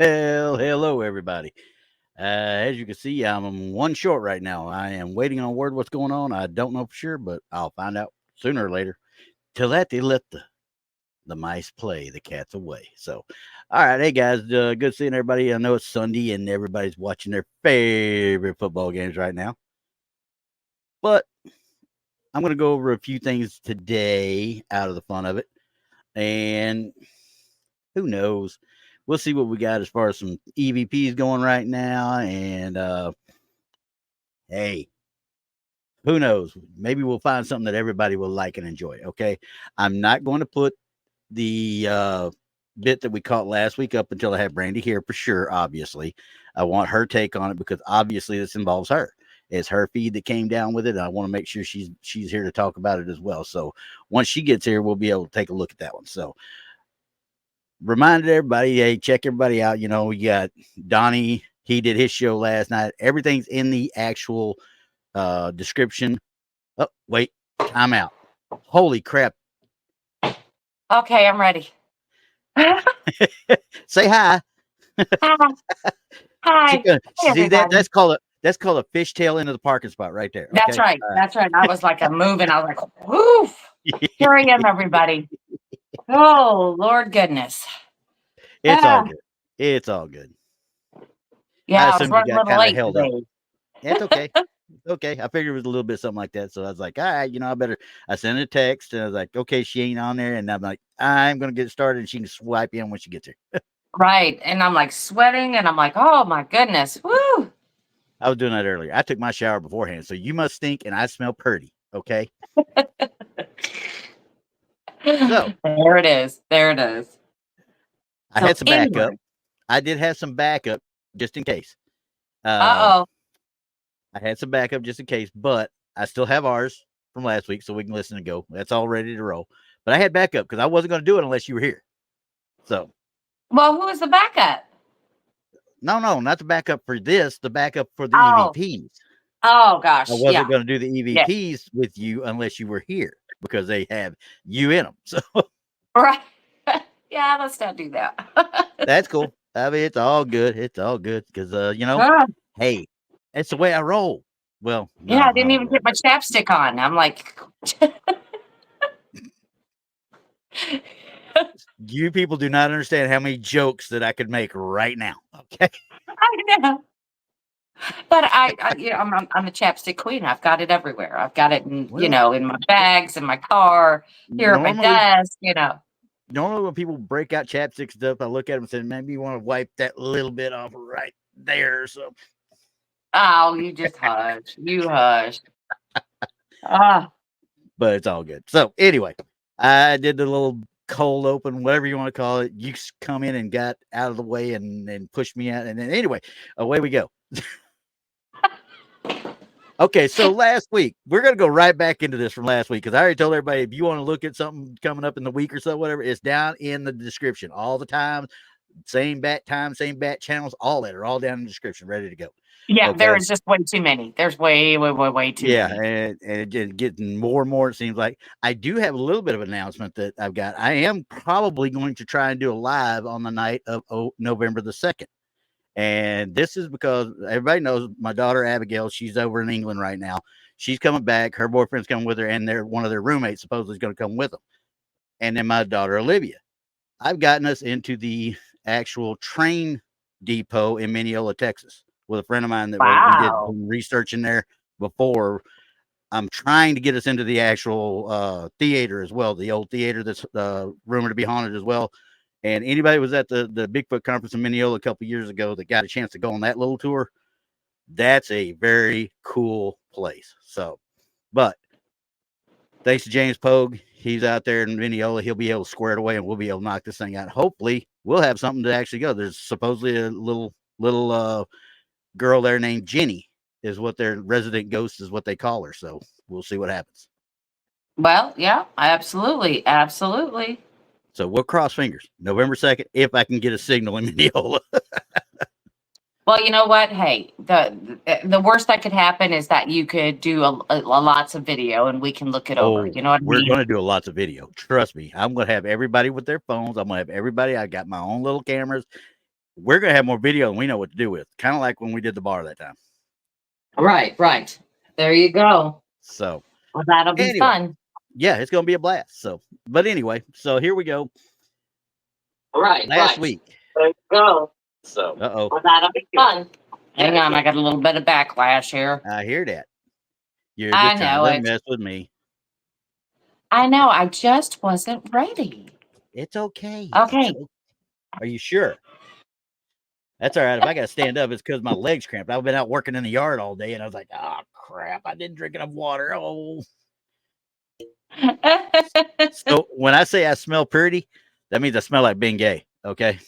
Well, hello, everybody. As you can see, I'm one short right now. I am waiting on word what's going on. I don't know for sure, but I'll find out sooner or later. Till that, they let the mice play, the cat's away. So, all right, hey guys, good seeing everybody. I know it's Sunday and everybody's watching their favorite football games right now, but I'm going to go over a few things today out of the fun of it, and who knows? We'll see what we got as far as some EVPs going right now, and hey, who knows? Maybe we'll find something that everybody will like and enjoy. Okay, I'm not going to put the bit that we caught last week up until I have Brandi here for sure. Obviously, I want her take on it because obviously this involves her. It's her feed that came down with it. And I want to make sure she's here to talk about it as well. So once she gets here, we'll be able to take a look at that one. So reminded everybody, hey, check everybody out. You know, you got Donnie. He did his show last night. Everything's in the actual description. Oh, wait, time out. Holy crap. Okay, I'm ready. Say hi. Hi. See that? That's called a fishtail into the parking spot right there. Okay? That's right. That's right. I was like, I'm moving. I was like, woof. Here I am, everybody. Oh, Lord goodness. It's all good. It's all good. Yeah, I was running a little late today. It's okay. Okay. I figured it was a little bit something like that. So I was like, all right, I sent a text and I was like, okay, she ain't on there. And I'm like, I'm going to get started and she can swipe in when she gets here. Right. And I'm like sweating and I'm like, oh my goodness. Woo. I was doing that earlier. I took my shower beforehand. So you must stink and I smell pretty. Okay. So there it is. There it is. I had some backup. I did have some backup just in case. Uh-oh. I had some backup just in case, but I still have ours from last week, so we can listen and go. That's all ready to roll. But I had backup because I wasn't going to do it unless you were here. So, well, who is the backup? No, not the backup for this. The backup for the EVPs. Oh gosh, I wasn't going to do the EVPs with you unless you were here because they have you in them. So, right, yeah, let's not do that. That's cool. I mean, it's all good. It's all good because hey, that's the way I roll. Well, yeah, I didn't even get my chapstick on. I'm like, you people do not understand how many jokes that I could make right now. Okay, I know, but I'm a chapstick queen. I've got it everywhere. I've got it in in my bags, in my car, here at my desk. Normally when people break out chapstick stuff, I look at them and say, maybe you want to wipe that little bit off right there. So, oh, you just hush. You hush. But it's all good. So anyway, I did the little cold open, whatever you want to call it. You come in and got out of the way and pushed me out. And then anyway, away we go. Okay, so last week, we're going to go right back into this from last week because I already told everybody if you want to look at something coming up in the week or so, whatever, it's down in the description all the time. Same bat time, same bat channels, all that are all down in the description, ready to go. Yeah, okay. There is just way too many. There's way too many. Yeah, and it's getting more and more, it seems like. I do have a little bit of an announcement that I've got. I am probably going to try and do a live on the night of November the 2nd. And this is because everybody knows my daughter, Abigail, she's over in England right now. She's coming back. Her boyfriend's coming with her, and one of their roommates supposedly is going to come with them. And then my daughter, Olivia. I've gotten us into the actual train depot in Mineola, Texas, with a friend of mine that we did some research in there before. I'm trying to get us into the actual theater as well, the old theater that's rumored to be haunted as well. And anybody was at the Bigfoot conference in Mineola a couple years ago that got a chance to go on that little tour, that's a very cool place. So, but thanks to James Pogue, he's out there in Mineola. He'll be able to square it away and we'll be able to knock this thing out. Hopefully, we'll have something to actually go. There's supposedly a little girl there named Jenny is what their resident ghost is what they call her. So we'll see what happens. Well, yeah, absolutely. So we'll cross fingers. November 2nd, if I can get a signal in Mineola. Well, you know what? Hey, the worst that could happen is that you could do a lots of video and we can look it over. You know what I mean? We're going to do lots of video. Trust me. I'm going to have everybody with their phones. I'm going to have everybody. I got my own little cameras. we're going to have more video and we know what to do with. Kind of like when we did the bar that time. Right. There you go. So, well, that'll be fun. Yeah, it's going to be a blast. So, but anyway, so here we go. Last week. There you go. So, well, that'll be fun. Hang on, I got a little bit of backlash here. I hear that. You're just trying to mess with me. I know. I just wasn't ready. It's okay. Okay. Are you sure? That's all right. If I got to stand up, it's because my legs cramped. I've been out working in the yard all day, and I was like, oh, crap. I didn't drink enough water. Oh. So when I say I smell pretty, that means I smell like being gay. Okay.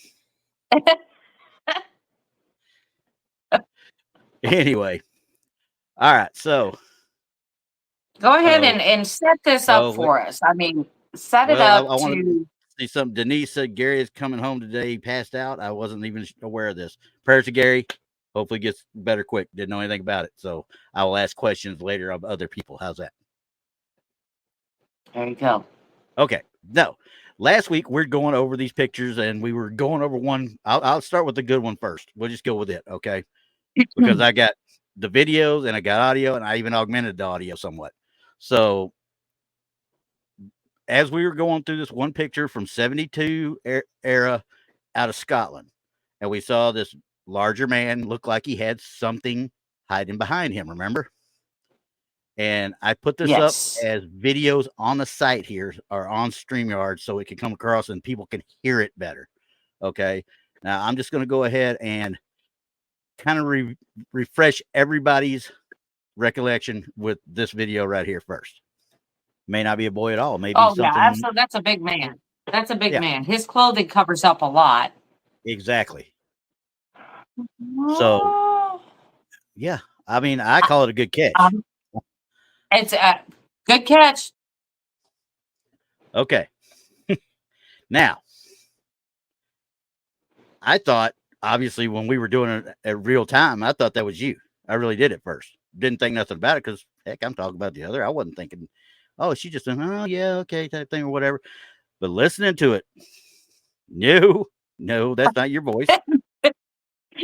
Anyway. All right. So. Go ahead and set this up for us. I mean, set it up I want to see something. Denise said Gary is coming home today. He passed out. I wasn't even aware of this. Prayers to Gary. Hopefully gets better quick. Didn't know anything about it. So I will ask questions later of other people. How's that? There you go. Okay. No. Last week we're going over these pictures and we were going over one. I'll start with the good one first. We'll just go with it. Okay. Because I got the videos and I got audio and I even augmented the audio somewhat. So as we were going through this one picture from 72 era out of Scotland, and we saw this larger man look like he had something hiding behind him, remember? And I put this up as videos on the site here or on StreamYard so it can come across and people can hear it better. Okay. Now I'm just going to go ahead and kind of refresh everybody's recollection with this video right here first. May not be a boy at all. Maybe something. Yeah, absolutely. That's a big man. That's a big man. His clothing covers up a lot. Exactly. So, yeah. I mean, I call it a good catch. It's a good catch. Okay. Now, I thought, obviously, when we were doing it at real time, I thought that was you. I really did at first. Didn't think nothing about it because, heck, I'm talking about the other. I wasn't thinking, oh, she just, oh, yeah, okay, type thing or whatever. But listening to it, no, that's not your voice.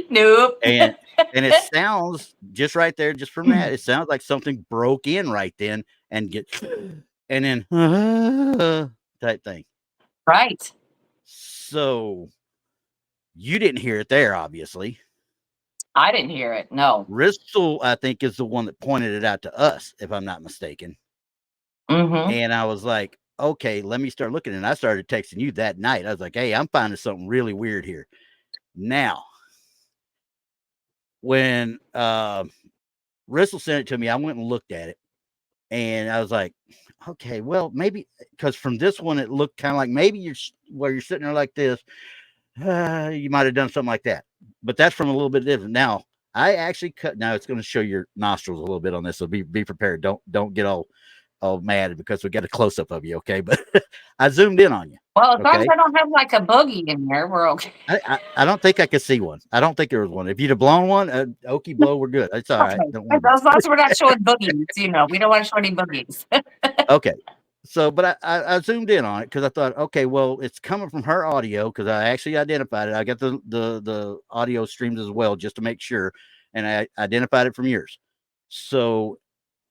Nope. And it sounds just right there, just from that, it sounds like something broke in right then and then type thing. Right. So you didn't hear it there, obviously. I didn't hear it. No. Rissel, I think, is the one that pointed it out to us, if I'm not mistaken. Mm-hmm. And I was like, okay, let me start looking. And I started texting you that night. I was like, hey, I'm finding something really weird here. Now, when Rissel sent it to me, I went and looked at it. And I was like, okay, well, maybe because from this one, it looked kind of like maybe you're sitting there like this. You might have done something like that. But that's from a little bit different. Now, I actually cut. Now, it's going to show your nostrils a little bit on this. So be prepared. Don't get all mad because we got a close up of you, okay? But I zoomed in on you. Well, as long as I don't have like a boogie in there, we're okay. I don't think I could see one. I don't think there was one. If you'd have blown one, okie blow, we're good. It's all right. As long as we're not showing boogies, we don't want to show any boogies. Okay. So, but I zoomed in on it because I thought, okay, well, it's coming from her audio because I actually identified it. I got the audio streams as well just to make sure, and I identified it from yours. So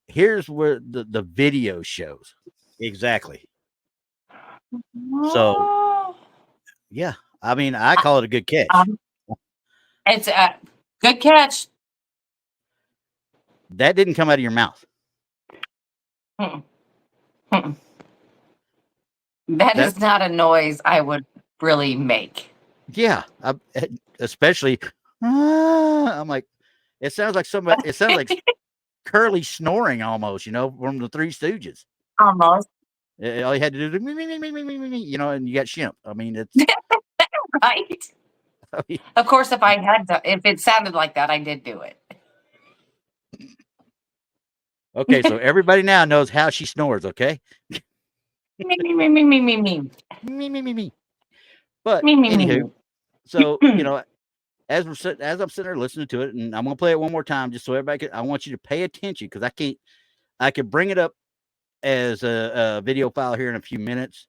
here's where the video shows exactly. So yeah, I mean, I call it a good catch. It's a good catch. That didn't come out of your mouth. That is not a noise I would really make. Yeah, especially. I'm like, it sounds like somebody. It sounds like Curly snoring almost. From the Three Stooges. Almost. All you had to do is me, and you got Shimp. I mean, it's right. I mean, of course, if it sounded like that, I did do it. Okay, so everybody now knows how she snores. Okay. Me. But anywho, so as I'm sitting there listening to it, and I'm gonna play it one more time just so everybody I want you to pay attention because I can bring it up as a video file here in a few minutes,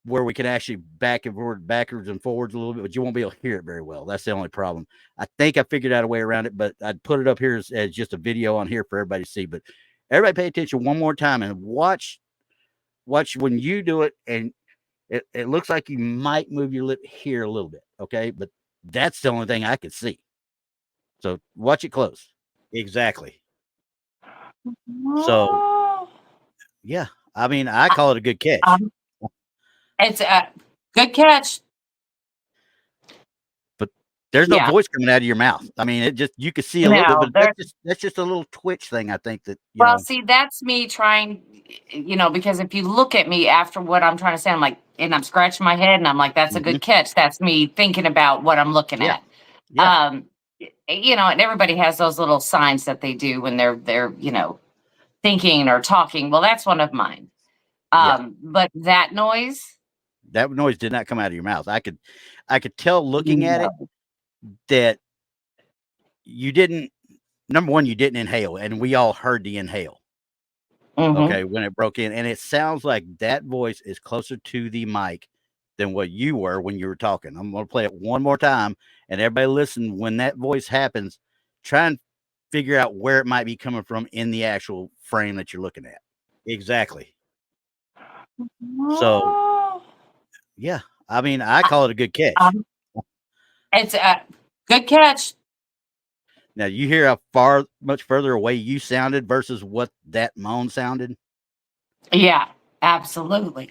where we can actually backwards and forwards a little bit, but you won't be able to hear it very well. That's the only problem. I think I figured out a way around it, but I'd put it up here as just a video on here for everybody to see. But everybody pay attention one more time and watch when you do it, and it looks like you might move your lip here a little bit, okay? But that's the only thing I could see. So watch it close. Exactly. So, yeah. I mean, I call it a good catch. It's a good catch. But there's no voice coming out of your mouth. I mean, it just, you can see a little bit, but that's just a little twitch thing, I think that, you know. See, that's me trying, because if you look at me after what I'm trying to say, I'm like, and I'm scratching my head and I'm like, that's a good catch. That's me thinking about what I'm looking at. Yeah. And everybody has those little signs that they do when they're thinking or talking. Well, that's one of mine. But that noise did not come out of your mouth. I could tell looking at it that you didn't, number one, you didn't inhale, and we all heard the inhale. Okay, when it broke in, and it sounds like that voice is closer to the mic than what you were when you were talking. I'm going to play it one more time, and everybody listen. When that voice happens, try and figure out where it might be coming from in the actual frame that you're looking at. Exactly. So, yeah, I mean, I call it a good catch. It's a good catch. Now, you hear how much further away you sounded versus what that moan sounded? Yeah, absolutely.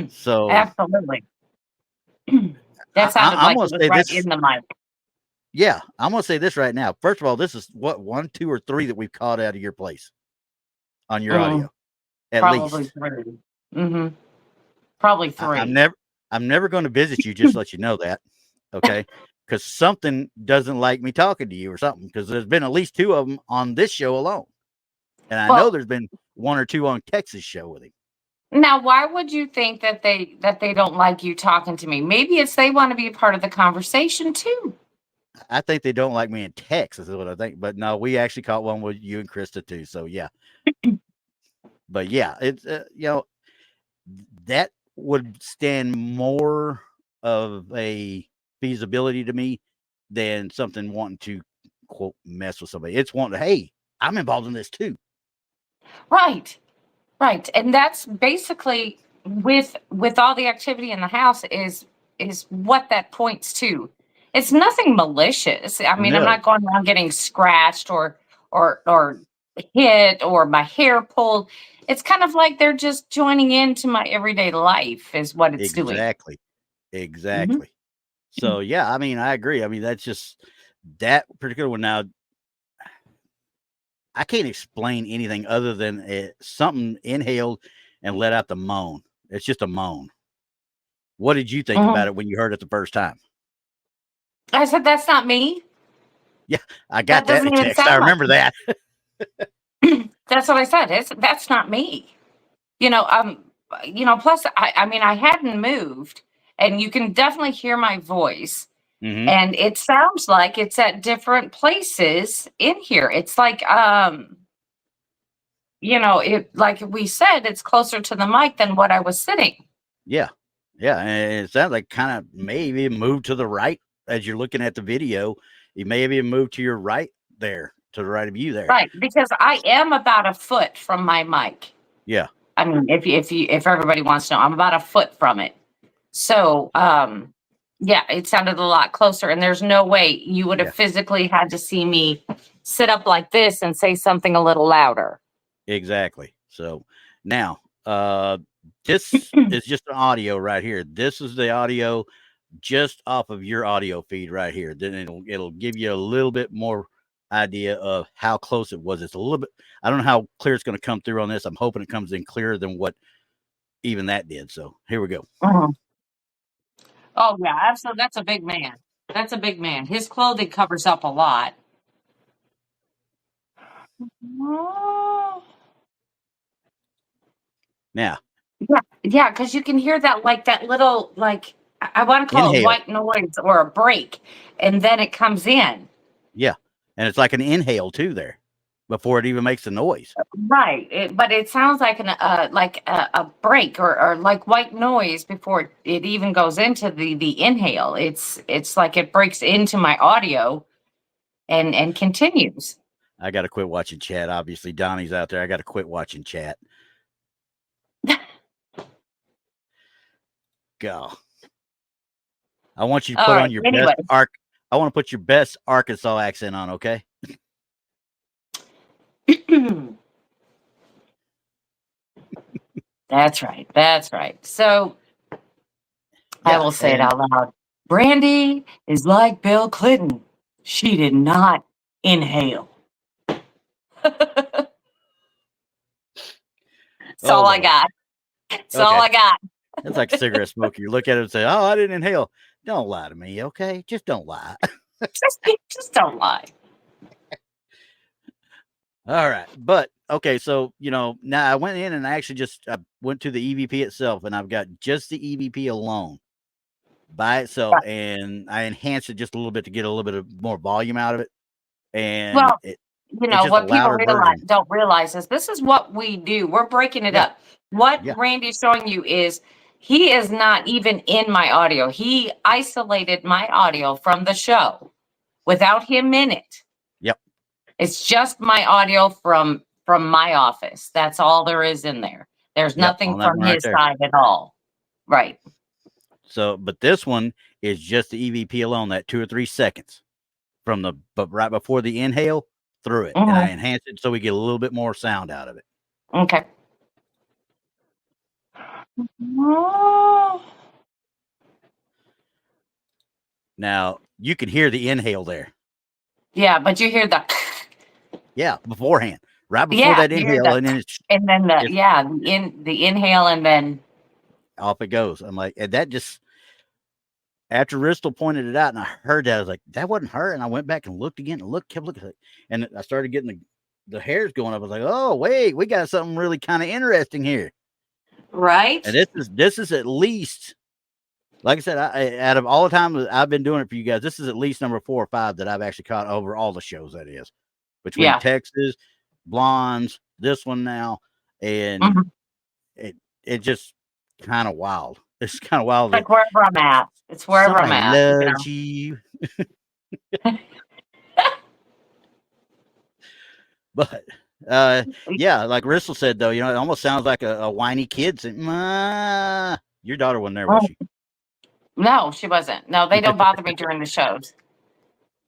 So, absolutely. That sounded like it was right in the mic. Yeah, I'm going to say this right now. First of all, this is what, 1, 2, or 3 that we've caught out of your place on your audio. At least. 3. Probably 3. I'm never going to visit you, just to let you know that. Okay. Because something doesn't like me talking to you or something, because there's been at least 2 of them on this show alone. And I know there's been 1 or 2 on Texas show with him. Now, why would you think that they don't like you talking to me? Maybe it's they want to be a part of the conversation too. I think they don't like me in Texas is what I think. But no, we actually caught one with you and Krista too. So yeah. But yeah, it's that would stand more of a feasibility to me than something wanting to quote mess with somebody. It's wanting to, hey, I'm involved in this too. Right. And that's basically with all the activity in the house is what that points to. It's nothing malicious. I mean, I'm not going around getting scratched or hit or my hair pulled. It's kind of like they're just joining into my everyday life is what it's doing. Exactly. So yeah, I mean, I agree. I mean, that's just that particular one. Now, I can't explain anything other than something inhaled and let out the moan. It's just a moan. What did you think about it when you heard it the first time? I said, that's not me. Yeah, I got that in text. I remember that. That's what I said. That's not me. Plus I mean, I hadn't moved, and you can definitely hear my voice. And it sounds like it's at different places in here. It's like, like we said, it's closer to the mic than what I was sitting. Yeah. And it sounds like kind of maybe moved to the right as you're looking at the video. You may have even moved to your right there, to the right of you there. Right, because I am about a foot from my mic. Yeah. I mean, if everybody wants to know, I'm about a foot from it. So, yeah, it sounded a lot closer, and there's no way you would have physically had to see me sit up like this and say something a little louder. Exactly. So now, this is just an audio right here. This is the audio just off of your audio feed right here. Then it'll give you a little bit more idea of how close it was. It's a little bit, I don't know how clear it's going to come through on this. I'm hoping it comes in clearer than what even that did. So here we go. Oh yeah, absolutely. That's a big man. That's a big man. His clothing covers up a lot. Now. Yeah, because you can hear that, like that little, like I want to call it white noise or a break, and then it comes in. Yeah, and it's like an inhale too there. before it even makes the noise. Right. But it sounds like a break or like white noise before it even goes into the inhale. It's like it breaks into my audio and continues. I got to quit watching chat. Obviously, Donnie's out there. I got to quit watching chat. Go. I want you to All put right. on your Anyway. best I want to put your best Arkansas accent on, okay? That's right. That's right. So I Yeah, will say it and out loud. Brandi is like Bill Clinton. She did not inhale. That's oh all I Lord. got. That's all Okay. I got. That's like cigarette smoke. You look at it and say, "Oh, I didn't inhale." Don't lie to me, okay? Just don't lie. Just don't lie. All right. But okay, so now I went in and I actually just went to the EVP itself, and I've got just the EVP alone by itself, Right. and I enhanced it just a little bit to get a little bit of more volume out of it. And Well, it's just a what people louder version. don't realize is this is what we do. We're breaking it Yeah. up. What Yeah. Randy's showing you is he is not even in my audio. He isolated my audio from the show without him in it. Yep. It's just my audio from my office. That's all there is in there. There's nothing On that from one right his there. side at all. Right. So, but this one is just the EVP alone, that 2 or 3 seconds but right before the inhale through it, and I enhanced it so we get a little bit more sound out of it. Okay. Now you can hear the inhale there. Yeah, but you hear the Yeah, beforehand, right before that you hear inhale, and then and then the inhale and then off it goes. I'm like, and that just after Ristel pointed it out, and I heard that, I was like, that wasn't her. And I went back and looked again, and kept looking, and I started getting the hairs going up. I was like, oh wait, we got something really kind of interesting here, right. and this is at least. Like I said, out of all the time I've been doing it for you guys, this is at least number 4 or 5 that I've actually caught over all the shows. That is between Texas, Blondes, this one now, and it just kind of wild. It's kind of wild. Like wherever I'm at, it's wherever I'm at. Loves you. But yeah, like Rissel said though, it almost sounds like a whiny kid saying, your daughter wasn't there, was she? No, she wasn't. No, they don't bother me during the shows.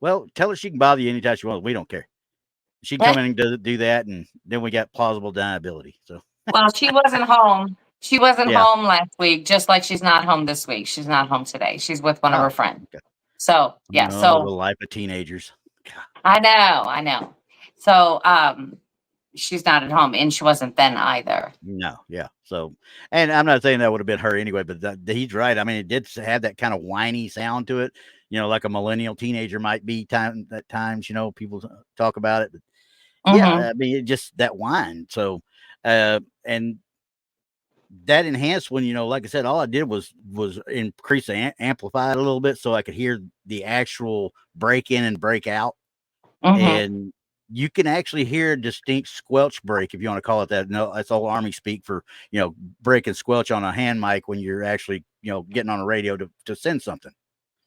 Well, tell her she can bother you anytime she wants. We don't care. She can come in and do that, and then we got plausible deniability. So, well, she wasn't home. She wasn't home last week, just like she's not home this week. She's not home today. She's with one of her friends. Okay. So yeah, so the life of teenagers. God. I know. So she's not at home, and she wasn't then either. No, yeah. So, and I'm not saying that would have been her anyway, but he's right. I mean, it did have that kind of whiny sound to it, like a millennial teenager might be at times. People talk about it, but yeah, I mean, it just that whine. So, and that enhanced when like I said, all I did was increase the amplify it a little bit so I could hear the actual break in and break out, and you can actually hear a distinct squelch break, if you want to call it that. No, that's old Army speak for, break and squelch on a hand mic when you're actually, getting on a radio to send something.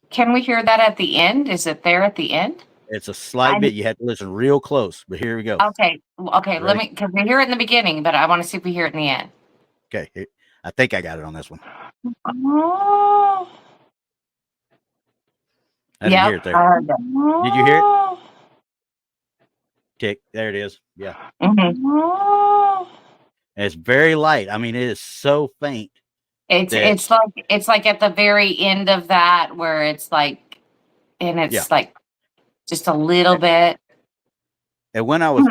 Can we hear that at the end? Is it there at the end? It's a slight bit. You have to listen real close, but here we go. Okay. Let me, because we hear it in the beginning, but I want to see if we hear it in the end. Okay. I think I got it on this one. I didn't hear it there. Did you hear it? Tick. There it is. Yeah. It's very light. I mean, it is so faint. It's like at the very end of that where it's like, and it's like just a little bit. And when I was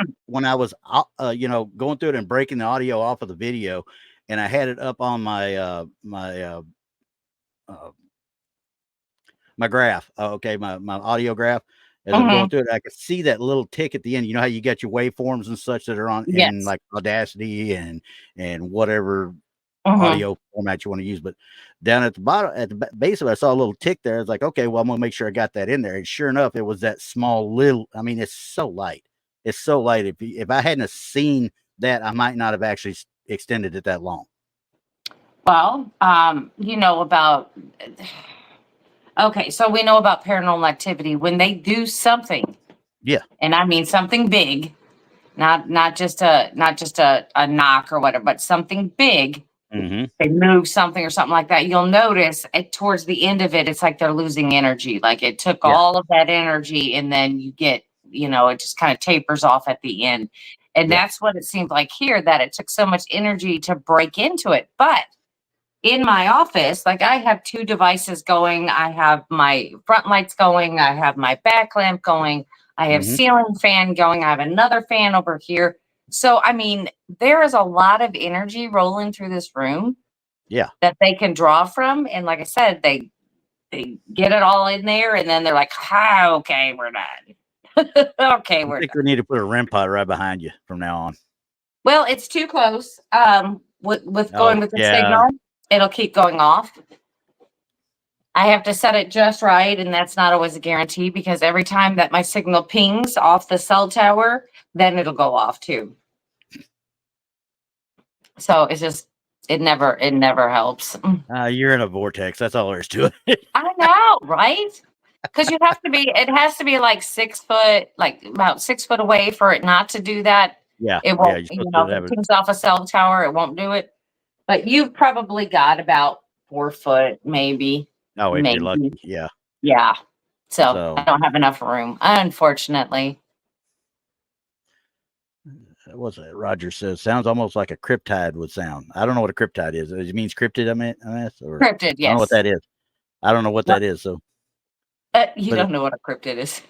going through it and breaking the audio off of the video, and I had it up on my my graph. My audio graph. As I'm going through it, I could see that little tick at the end. You know how you got your waveforms and such that are on in like Audacity and whatever audio format you want to use. But down at the bottom, at the base of it, I saw a little tick there. It's like, okay, well, I'm gonna make sure I got that in there. And sure enough, it was that small little. I mean, it's so light. It's so light. If I hadn't have seen that, I might not have actually extended it that long. Well, you know about. Okay, so we know about paranormal activity when they do something, Yeah. and I mean something big, not just a knock or whatever, but something big. Mm-hmm. They move something or something like that. You'll notice towards the end of it, it's like they're losing energy. Like it took Yeah. all of that energy, and then you get, it just kind of tapers off at the end. And Yeah. that's what it seemed like here, that it took so much energy to break into it. But in my office, like I have two devices going. I have my front lights going. I have my back lamp going. I have Mm-hmm. ceiling fan going. I have another fan over here. So, I mean, there is a lot of energy rolling through this room. Yeah. That they can draw from. And like I said, they get it all in there, and then they're like, okay, we're done. Okay, I we're think done. we need to put a REM pod right behind you from now on. Well, it's too close. With going with the yeah. signal, it'll keep going off. I have to set it just right, and that's not always a guarantee because every time that my signal pings off the cell tower, then it'll go off too. So it's just it never helps. You're in a vortex. That's all there is to it. I know, right? Because it has to be like 6 foot, like about 6 foot away for it not to do that. Yeah. It won't, You're supposed to if have it it. pings off a cell tower, it won't do it. But you've probably got about 4 foot, maybe. Oh, if you're lucky. Maybe. Yeah. Yeah. So So I don't have enough room, unfortunately. what's it? Roger says sounds almost like a cryptide would sound. I don't know what a cryptide is. It means cryptid. I mean, or Cryptid, I don't know what yes. that is. I don't know what that is. So You don't know what a cryptid is.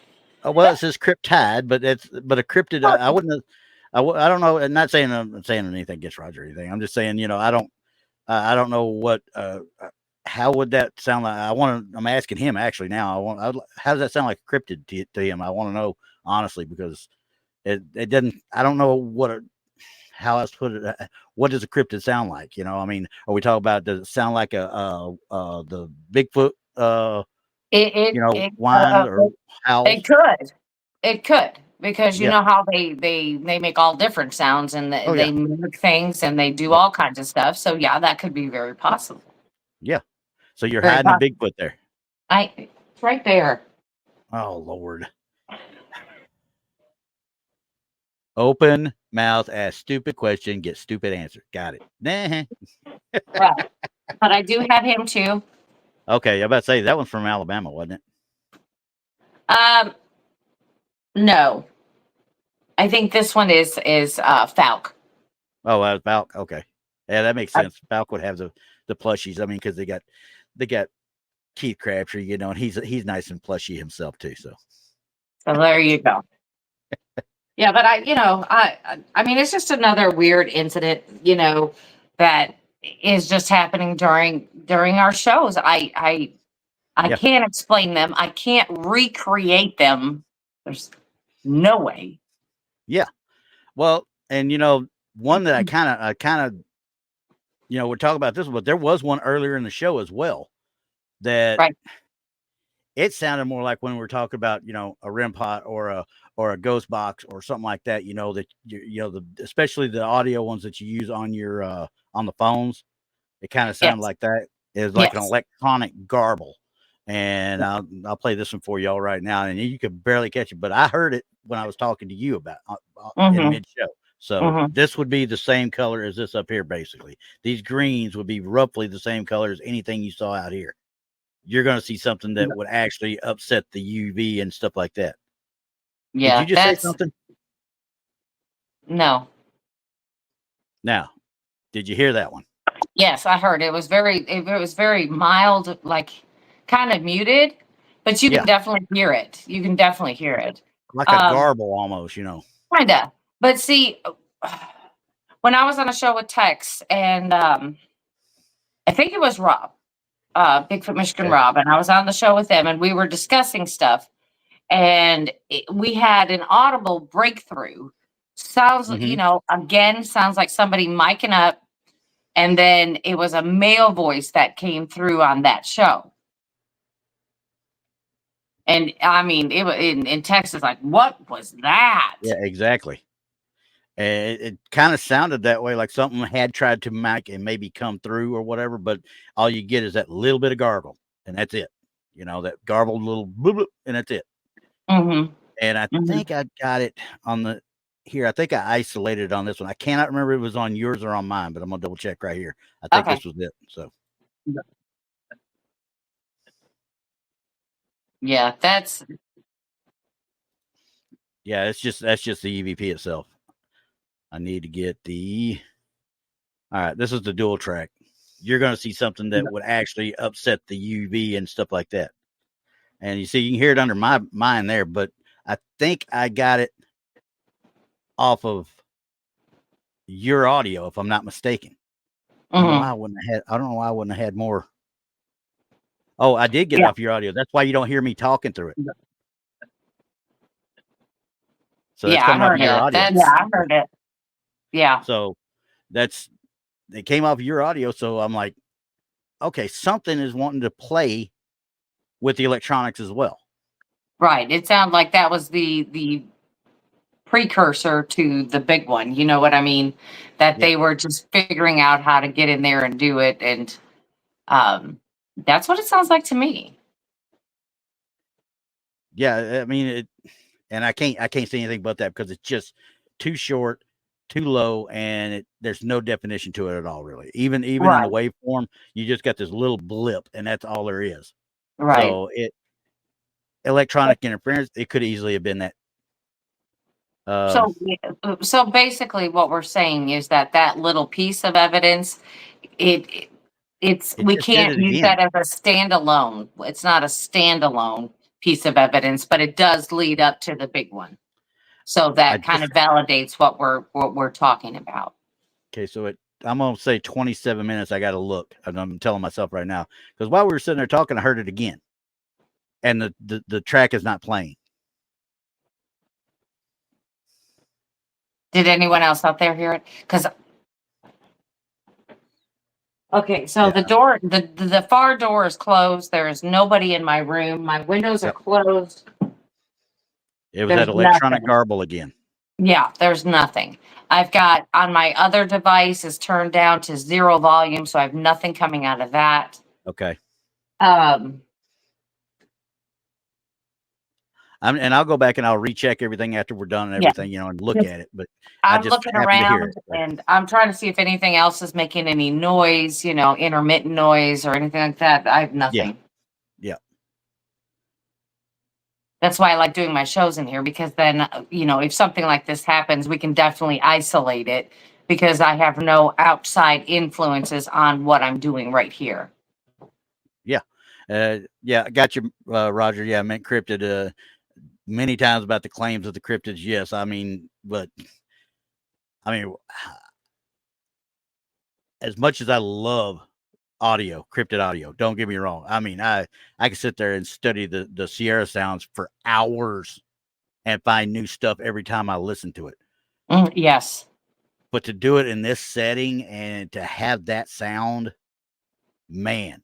well, it says cryptide, but a cryptid. I wouldn't. I don't know. I'm not saying I'm saying anything against Roger or anything. I'm just saying, I don't know what. How would that sound like? I'm asking him actually now. How does that sound like a cryptid to him? I want to know honestly because it doesn't. I don't know how else to put it. What does a cryptid sound like? I mean, are we talking about? Does it sound like the Bigfoot? Whine or howl? It could because you Yeah. know how they make all different sounds and Oh, they yeah. mimic things and they do Yeah. all kinds of stuff. So yeah, that could be very possible. Yeah. So you're Very hiding a possible. Bigfoot there. It's right there. Oh Lord. Open mouth, ask stupid question, get stupid answer. Got it. Nah. Right. But I do have him too. Okay, I'm about to say that one's from Alabama, wasn't Um, no, I think this one is Falk. Oh, that was Falk. Okay, yeah, that makes sense. Falk would have the plushies. I mean, because they got Keith Crabtree, and he's nice and plushy himself too. So there you go. Yeah, but I mean, it's just another weird incident, that is just happening during our shows. I Yeah. can't explain them. I can't recreate them. There's no way. Yeah. Well, and one that I kind of we're talking about this one, but there was one earlier in the show as well that Right. it sounded more like when we were talking about, a REM pod or a ghost box or something like that, that especially the audio ones that you use on your on the phones. It kind of sounded Yes. like that. It was like an Yes. electronic garble. And I'll play this one for y'all right now, and you could barely catch it, but I heard it when I was talking to you about in mid show. So this would be the same color as this up here. Basically, these greens would be roughly the same color as anything you saw out here. You're going to see something that would actually upset the UV and stuff like that. Yeah. Did you just say something? No. Now, did you hear that one? Yes, I heard it was very mild, like kind of muted, but you can definitely hear it. You can definitely hear it. Like a garble almost, Kinda. But see, when I was on a show with Tex and I think it was Rob, Bigfoot Michigan Rob, and I was on the show with them and we were discussing stuff and we had an audible breakthrough. Sounds, again, sounds like somebody miking up. And then it was a male voice that came through on that show. And I mean, it was in Texas, like, what was that? Yeah, exactly. And it kind of sounded that way, like something had tried to mic and maybe come through or whatever, but all you get is that little bit of gargle, and that's it. That garbled little bloop, bloop, and that's it. Mm-hmm. And I think I got it on the here. I think I isolated it on this one. I cannot remember if it was on yours or on mine, but I'm gonna double check right here. I think Okay. this was it. So Yeah, that's just the EVP itself. I need to get the. All right, this is the dual track. You're going to see something that would actually upset the UV and stuff like that. And you see, you can hear it under mine there, but I think I got it off of your audio, if I'm not mistaken. I don't know why I wouldn't have had. I don't know why I wouldn't have had more. Oh, I did get it off your audio. That's why you don't hear me talking through it. So that's coming off your audio. I heard it. Yeah. So it came off your audio. So I'm like, okay, something is wanting to play with the electronics as well. Right. It sounded like that was the precursor to the big one. You know what I mean? That they were just figuring out how to get in there and do it. And that's what it sounds like to me. Yeah, I mean and I can't say anything but that because it's just too short, too low, and there's no definition to it at all, really. Even in the waveform, you just got this little blip, and that's all there is. Right. So electronic interference, it could easily have been that. So basically, what we're saying is that little piece of evidence, we can't use that as a standalone. It's not a standalone piece of evidence, but it does lead up to the big one. So that kind of validates what we're talking about. Okay, so I'm gonna say 27 minutes. I got to look. I'm telling myself right now because while we were sitting there talking, I heard it again, and the track is not playing. Did anyone else out there hear it? Because okay, so the door, the far door is closed. There is nobody in my room. My windows are closed. It was that electronic garble again. Yeah, there's nothing. I've got on my other device is turned down to 0 volume, so I have nothing coming out of that. Okay. And I'll go back and I'll recheck everything after we're done and everything, and look at it. But I'm looking around and I'm trying to see if anything else is making any noise, intermittent noise or anything like that. I have nothing. Yeah. That's why I like doing my shows in here because then, if something like this happens, we can definitely isolate it because I have no outside influences on what I'm doing right here. Yeah. I got you, Roger. Yeah, I meant cryptid. Many times about the claims of the cryptids. Yes, as much as I love audio, cryptid audio, don't get me wrong. I mean, I can sit there and study the Sierra sounds for hours and find new stuff every time I listen to it. Yes. But to do it in this setting and to have that sound, man,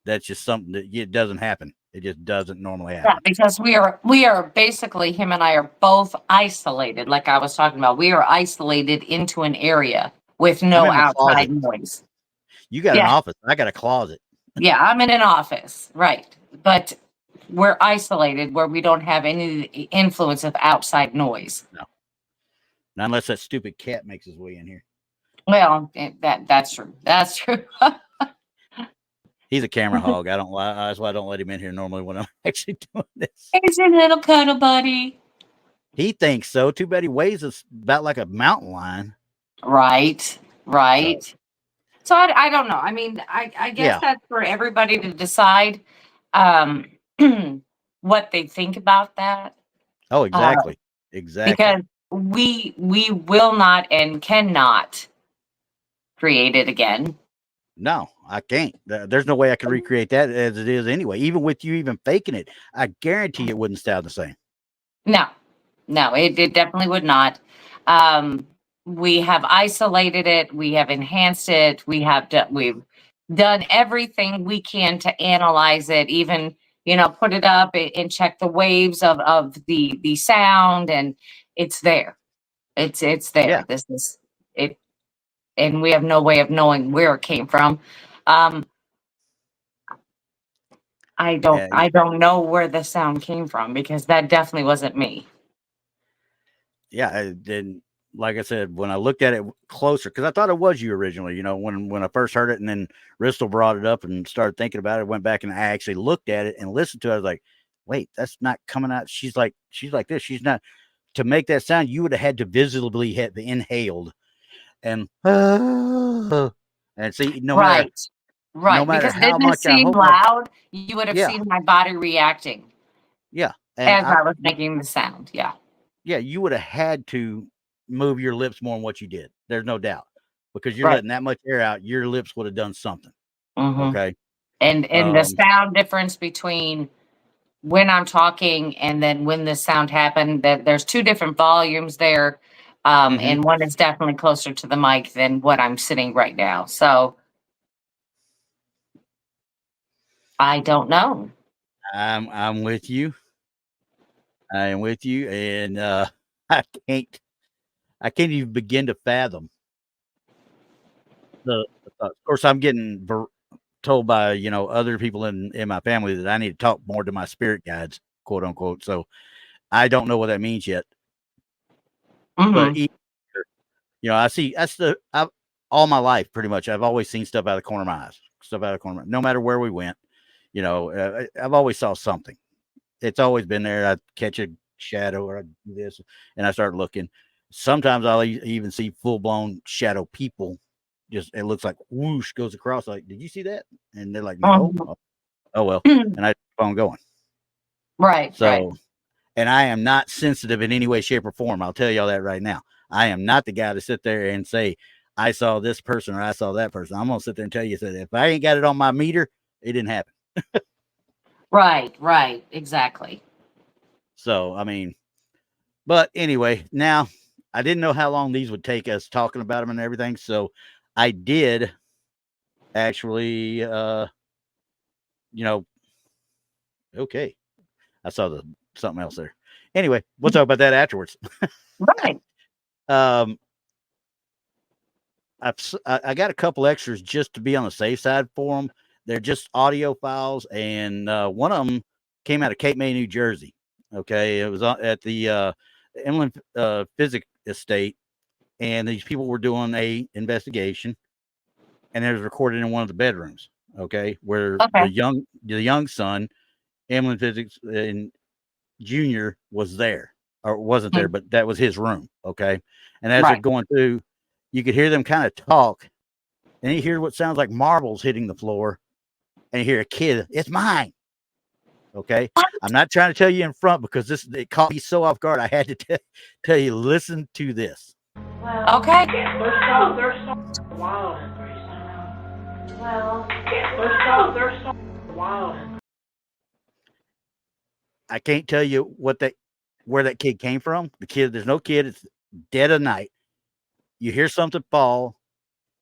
that's just something that it doesn't happen. It just doesn't normally happen. Yeah, because we are basically, him and I are both isolated. Like I was talking about, we are isolated into an area with no outside noise. You got an office. I got a closet. Yeah, I'm in an office, right? But we're isolated where we don't have any influence of outside noise. No, not unless that stupid cat makes his way in here. Well, that's true. That's true. He's a camera hog. That's why I don't let him in here normally when I'm actually doing this. He's a little cuddle buddy. He thinks so. Too bad he weighs about like a mountain lion. Right. So I don't know. I mean, I guess that's for everybody to decide what they think about that. Oh, exactly. Because we will not and cannot create it again. No, I can't. There's no way I can recreate that as it is anyway. Even with you even faking it, I guarantee it wouldn't sound the same. No, it definitely would not. We have isolated it. We have enhanced it. We've done everything we can to analyze it. Even put it up and check the waves of the sound, and it's there. It's Yeah. there. This is it, and we have no way of knowing where it came from. Um, And I don't know where the sound came from because that definitely wasn't me. yeah, then like I said, when I looked at it closer, because I thought it was you originally, when I first heard it, and then Bristol brought it up and started thinking about it, went back and I actually looked at it and listened to it. I was like, wait, that's not coming out. She's like this. She's not, to make that sound. You would have had to visibly have inhaled and and see, Right, no right. matter Because how didn't it much I seem hope I, loud? You would have yeah, seen my body reacting yeah, and as I was making the sound. Yeah. yeah, you would have had to move your lips more than what you did. There's no doubt, because you're Right. letting that much air out. Your lips would have done something. hmm Okay. And the Um, sound difference between when I'm talking and then when this sound happened, that there's two different volumes there. mhm. And one is definitely closer to the mic than what I'm sitting right now. So I don't know. I'm with you. I am with you, and I can't I can't even begin to fathom the thought. Of course, I'm getting told by other people in my family that I need to talk more to my spirit guides, quote unquote. So I don't know what that means yet, but hmm I see I've all my life pretty much. I've always seen stuff out of the corner of my eyes, stuff out of the corner. No matter where we went, I've always saw something. It's always been there. I catch a shadow or I do this, and I start looking. Sometimes I'll even see full blown shadow people. Just it looks like whoosh goes across. Like, did you see that? And they're like, no. hmm Oh well, and I keep on going. Right, right. So, and I am not sensitive in any way, shape, or form. I'll tell y'all that right now. I am not the guy to sit there and say I saw this person or I saw that person. I'm gonna sit there and tell you that if I ain't got it on my meter, it didn't happen. Right, right. Exactly. So, I mean, but anyway, now I didn't know how long these would take us talking about them and everything. So I did actually, okay. I saw something else there. Anyway, we'll talk about that afterwards. Right. Um, I got a couple extras just to be on the safe side for them. They're just audio files, and one of them came out of Cape May, New Jersey. Okay, it was at the Inland Physics Estate, and these people were doing a investigation, and it was recorded in one of the bedrooms. Okay, where Okay. the young son, Emlyn Physics and Junior, was there or wasn't there, Mm. but that was his room. Okay, and as they're Right. going through, you could hear them kind of talk, and you hear what sounds like marbles hitting the floor, and you hear a kid, "It's mine." Okay, I'm not trying to tell you in front because it caught me so off guard. I had to tell you, listen to this. Okay. They're so wild and crazy. Well, they're so wild. I can't tell you where that kid came from. There's no kid. It's dead of night. You hear something fall,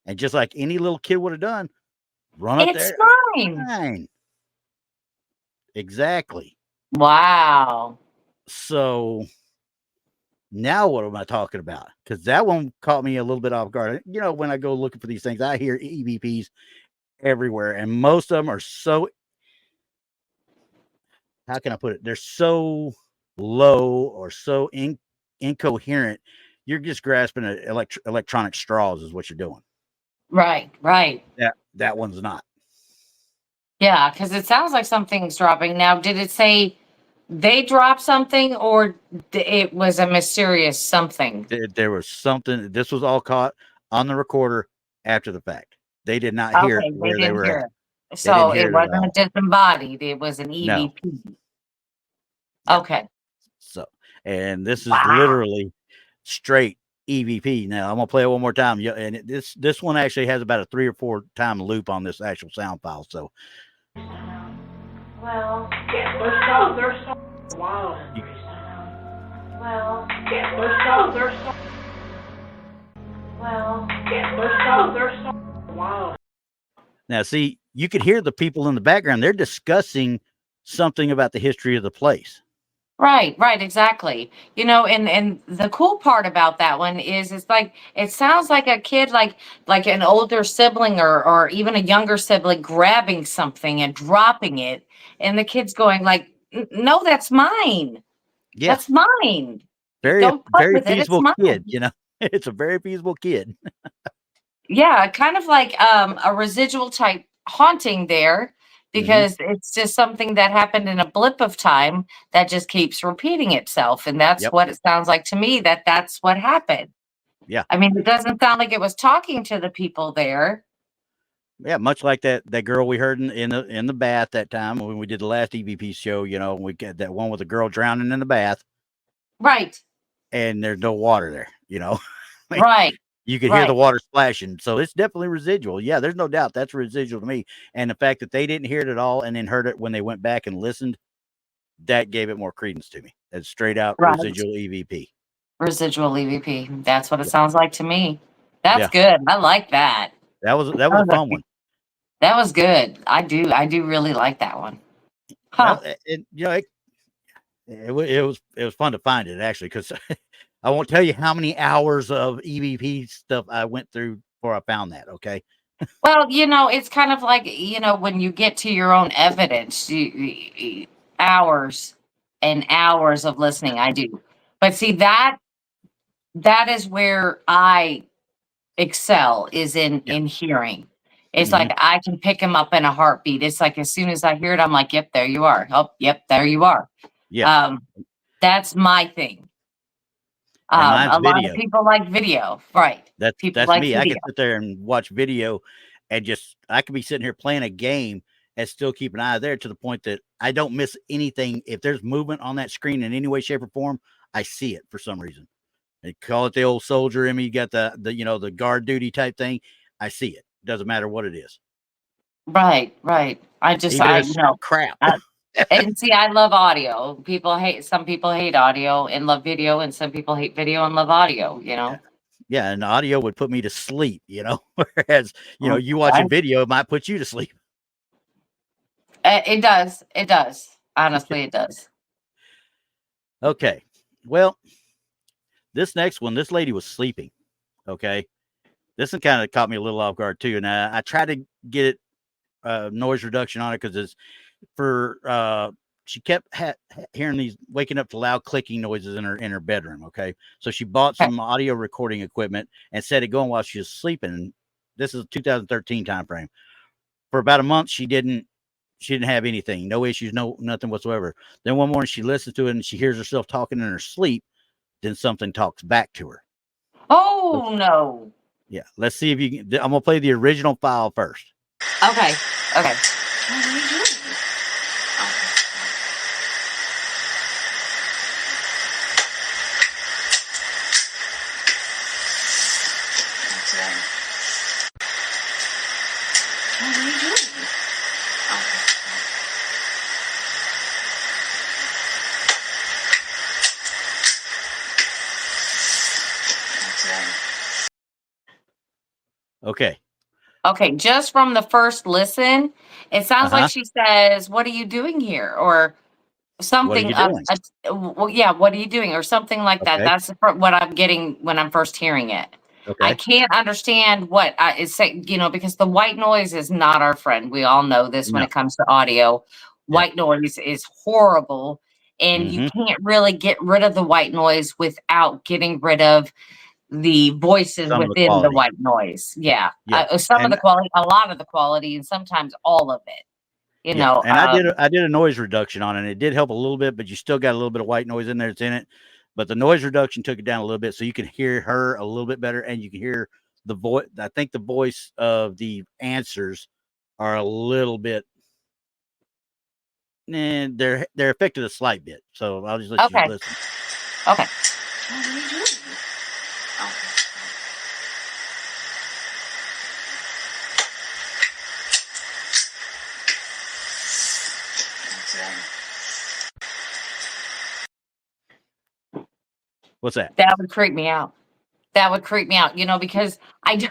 and just like any little kid would have done, run up It's there. mine. Fine. Exactly. Wow. So now what am I talking about? Because that one caught me a little bit off guard. When I go looking for these things, I hear EVPs everywhere, and most of them are so, how can I put it? They're so low or so incoherent. You're just grasping at electronic straws is what you're doing. Right, right. That one's not. Yeah, because it sounds like something's dropping. Now, did it say they dropped something or it was a mysterious something? There was something. This was all caught on the recorder after the fact. They did not hear it Okay, they where they didn't were hear at. it. They didn't So hear it it at wasn't a all. disembodied, it was an No. EVP. Yeah. Okay. So, and this is Wow. literally straight EVP. Now I'm gonna play it one more time. Yeah, and this one actually has about a 3 or 4 time loop on this actual sound file. So, Well, they're so wild and crazy. Well, they're so wild. now see, you could hear the people in the background. They're discussing something about the history of the place. Right, right, exactly. And the cool part about that one is it's like it sounds like a kid like an older sibling or even a younger sibling grabbing something and dropping it, and the kid's going like, No, that's mine. Yeah, That's mine. very Don't play very with it. It's feasible kid. mine." It's a very feasible kid. Yeah, kind of like a residual type haunting there Hmm. because it's just something that happened in a blip of time that just keeps repeating itself, and that's Yep. what it sounds like to me, that's what happened. Yeah. I mean, it doesn't sound like it was talking to the people there. Yeah, much like that girl we heard in the bath that time when we did the last EVP show. We got that one with the girl drowning in the bath, Right, and there's no water there. I mean, right, you could hear the right, water splashing, so it's definitely residual. Yeah, there's no doubt that's residual to me. And the fact that they didn't hear it at all and then heard it when they went back and listened, that gave it more credence to me. It's straight out right. residual EVP. Residual EVP. That's what it Yeah, sounds like to me. That's yeah, good. I like that. that was a That was fun a- one. that was good. I do really like that one. Huh. Well, it was fun to find it actually because I won't tell you how many hours of EVP stuff I went through before I found that. Okay. Well, it's kind of like, when you get to your own evidence, hours and hours of listening, I do. But see, that is where I excel is in Yeah. hearing. It's Hmm. like I can pick him up in a heartbeat. It's like as soon as I hear it, I'm like, yep, there you are. Oh, yep, there you are. Yeah. Um, that's my thing. And mine's A lot of video. people like video, right? That's People that's like me. I video. can sit there and watch video, and I could be sitting here playing a game and still keep an eye there to the point that I don't miss anything. If there's movement on that screen in any way, shape, or form, I see it for some reason. They call it the old soldier in me. You got the guard duty type thing. I see it. Doesn't matter what it is, Right, right. I just, even if it's crap. and see, I love audio. Some people hate audio and love video, and some people hate video and love audio. Yeah, and audio would put me to sleep. Whereas you watching Right? video it might put you to sleep. It does. It does. Honestly, it does. Okay, well, this next one, this lady was sleeping. Okay, this one kind of caught me a little off guard too, and I tried to get it noise reduction on it because it's for she kept hearing these waking up to loud clicking noises in her bedroom. Okay, so she bought Okay. some audio recording equipment and set it going while she was sleeping. This is a 2013 time frame. For about a month, she didn't have anything, no issues, nothing whatsoever. Then one morning she listens to it and she hears herself talking in her sleep. Then something talks back to her. Oh no. Yeah, let's see if you can. I'm gonna play the original file first. Okay. Okay. What are you doing? What are you doing? Okay. Okay. Just from the first listen, it sounds like Uh-huh. she says, "What are you doing here?" or What are something you doing? well, yeah, "What are you doing?" or something like that. Okay. That's what I'm getting when I'm first hearing it. I Okay. can't understand what is saying, because the white noise is not our friend. We all know this when No. it comes to audio. Yeah. White noise is horrible, and you Mm-hmm. can't really get rid of the white noise without getting rid of the voices Some of the within the quality. white noise. Yeah. Yeah. Some of And the quality, a lot of the quality, and sometimes all of it. You yeah. know, And I did a noise reduction on it. And it did help a little bit, but you still got a little bit of white noise in there that's in it. But the noise reduction took it down a little bit, so you can hear her a little bit better, and you can hear the voice. I think the voice of the answers are a little bit. And they're affected a slight bit. So I'll just let you okay. listen. Okay. What are you doing? What's that? That would creep me out. That would creep me out, because I do,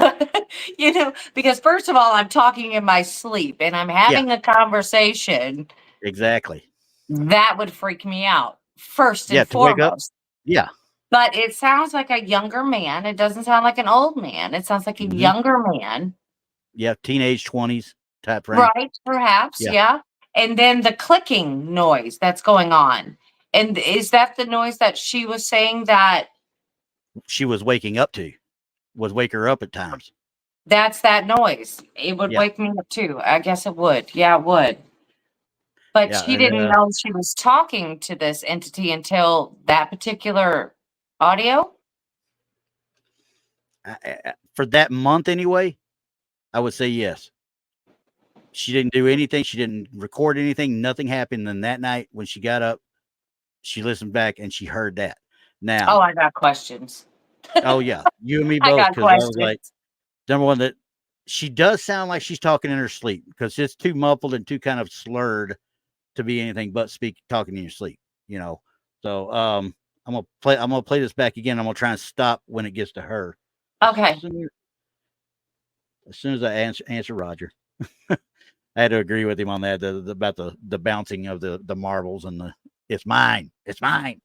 because first of all, I'm talking in my sleep and I'm Yeah. having a conversation, Exactly. That would freak me out first Yeah, and to wake up. foremost. Yeah. But it sounds like a younger man. It doesn't sound like an old man. It sounds like a Mhm. younger man. Yeah, teenage 20s type range. Right, perhaps, Yeah. yeah. And then the clicking noise that's going on. And is that the noise that she was saying that She was waking up to, would wake her up at times. that's that noise? It would Yeah. wake me up too. I guess it would. Yeah, it would. But Yeah. she And, didn't know she was talking to this entity until that particular audio? for that month anyway, I would say yes. She didn't do anything. She didn't record anything. Nothing happened. And that night when she got up, she listened back and she heard that. Now, Oh, I got questions. oh yeah, you and me I both. got Because I was like, questions. number one, that she does sound like she's talking in her sleep because it's too muffled and too kind of slurred to be anything but talking in your sleep. You know. So I'm gonna play this back again. I'm gonna try and stop when it gets to her. Okay. As soon as I answer Roger. I had to agree with him on that about the bouncing of the marbles and it's mine. It's mine.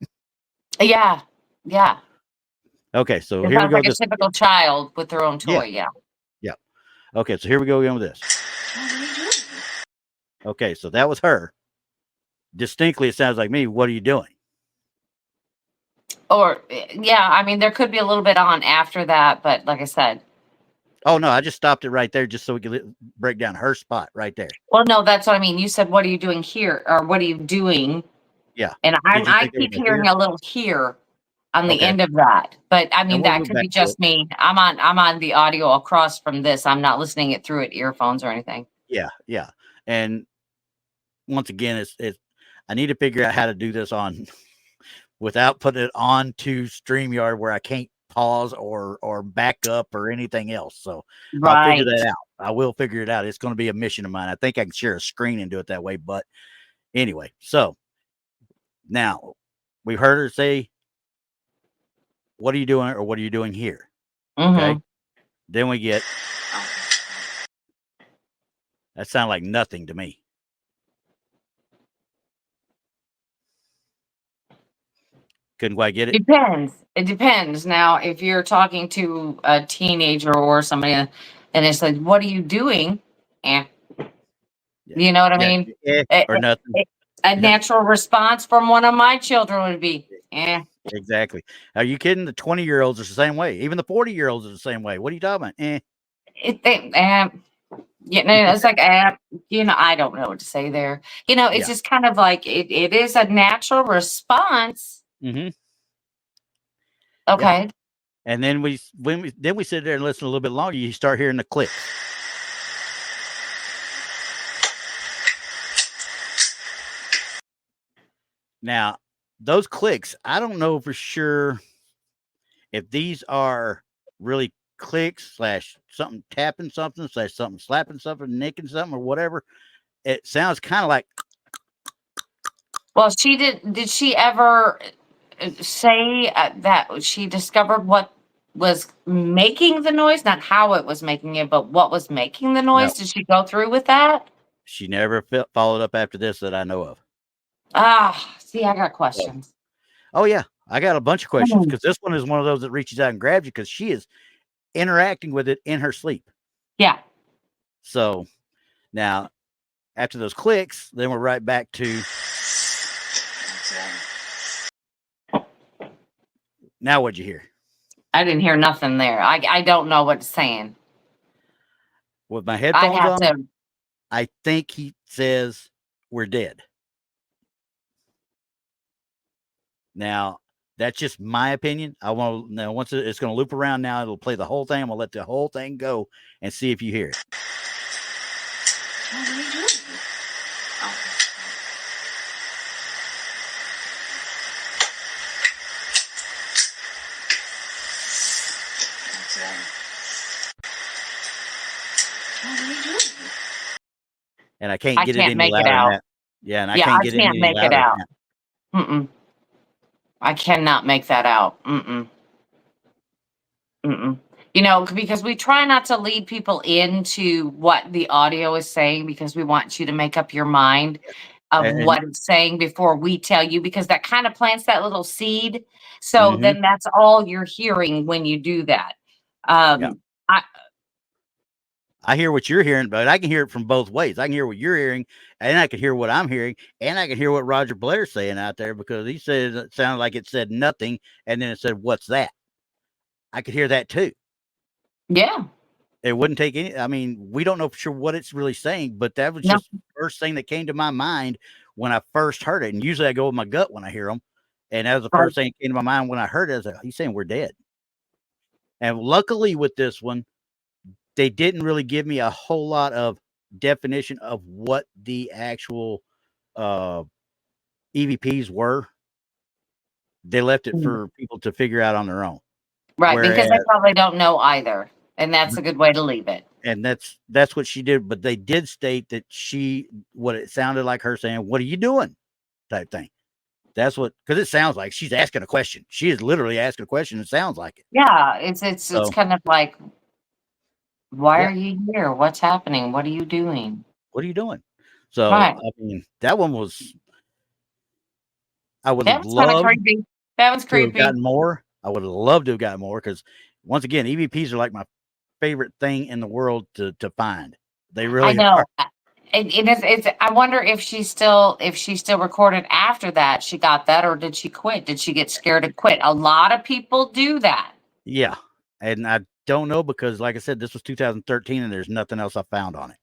Yeah. Yeah. Okay, so It here we sounds go. like a typical child with their own Yeah. toy. Yeah. Yeah. Okay, so here we go again with this. What are you doing? Okay, so that was her. Distinctly, it sounds like me. What are you doing? Or, yeah, I mean, there could be a little bit on after that, but like I said, Oh no, I just stopped it right there just so we could break down her spot right there. well, no, that's what I mean. You said, "What are you doing here?" Or "What are you doing?" Yeah. And Did you I think they keep were hearing here? a little here on the Okay. end of that. But I And mean, we'll that move could be back to it. just me. I'm on the audio across from this. I'm not listening it through earphones or anything. Yeah, yeah. And once again, it's I need to figure out how to do this on without putting it on to StreamYard where I can't pause or back up or anything else. So I'll figure Right. that out. I will figure it out. It's going to be a mission of mine. I think I can share a screen and do it that way. But anyway, so now we've heard her say, "What are you doing?" or "What are you doing here?" Okay. Mhm. Then we get Oh, that sound like nothing to me. Couldn't quite get it. Depends. It depends. Now, if you're talking to a teenager or somebody and it's like, "What are you doing?" Eh. Yeah. You know what I Yeah. mean? Eh, Or nothing. eh, A natural response from one of my children would be, "Eh." Exactly. Are you kidding? The 20-year-olds are the same way. Even the 40-year-olds are the same way. What are you talking about? You know, it's like, you know, I don't know what to say there. You know, it's Yeah. just kind of like it is a natural response. Mm-hmm. Okay. And then we sit there and listen a little bit longer. You start hearing the clicks. Now, those clicks, I don't know for sure if these are really clicks slash something tapping something slash something slapping something, nicking something or whatever. It sounds kind of like Well, did she ever say that she discovered what was making the noise? Not how it was making it, but what was making the no. noise? Did she go through with that? She never followed up after this that I know of. Ah, see, I got So, questions. oh yeah, I got a bunch of questions Mm. because this one is one of those that reaches out and grabs you because she is interacting with it in her sleep. Yeah. So now after those clicks, then we're right back to now what'd you hear? I didn't hear nothing there. I don't know what it's saying. With my I headphones have on, to. I think he says we're dead. Now, that's just my opinion. I want to now once it's going to loop around now, it'll play the whole thing. I'm going to let the whole thing go and see if you hear it. what are you doing? Oh, what are you doing? And I can't I get it can't any make it louder than out. that. Yeah, and I Yeah, can't I get it can't any make it louder out. than that. Mm-mm. I cannot make that out. Mm-mm. Mm-mm. You know, because we try not to lead people into what the audio is saying because we want you to make up your mind. of And what it's saying before we tell you, because that kind of plants that little seed. So mhm, then that's all you're hearing when you do that. yeah. I I hear what you're hearing, but I can hear it from both ways. I can hear what you're hearing, and I can hear what I'm hearing, and I can hear what Roger Blair's saying out there because he said it sounded like it said nothing, and then it said, "What's that?" I could hear that too. yeah, It wouldn't take any. I mean, we don't know for sure what it's really saying, but that was no, just the first thing that came to my mind when I first heard it. And usually I go with my gut when I hear them, and that was the right. first thing that came to my mind when I heard it. I was like, "He's saying we're dead." And luckily with this one, they didn't really give me a whole lot of definition of what the actual uh, EVPs were. They left it Mm. for people to figure out on their own. Right, because Whereas, they probably don't know either, and that's a good way to leave it. and that's what she did. But they did state that what it sounded like her saying, "What are you doing?" type thing. That's what, because it sounds like she's asking a question. She is literally asking a question. It sounds like it. Yeah, it's So kind of like, why yeah, are you here? What's happening? What are you doing? what are you doing? So Right. I mean, that one was. I would That have was kind of loved creepy. That was to have creepy. gotten more. I would have loved to have gotten more because once again, EVPs are like my favorite thing in the world to find. They I really are. know. It's I wonder if she still recorded after that. She got that, or did she quit? Did she get scared to quit? A lot of people do that. Yeah. And I don't know because like I said, this was 2013 and there's nothing else I found on it.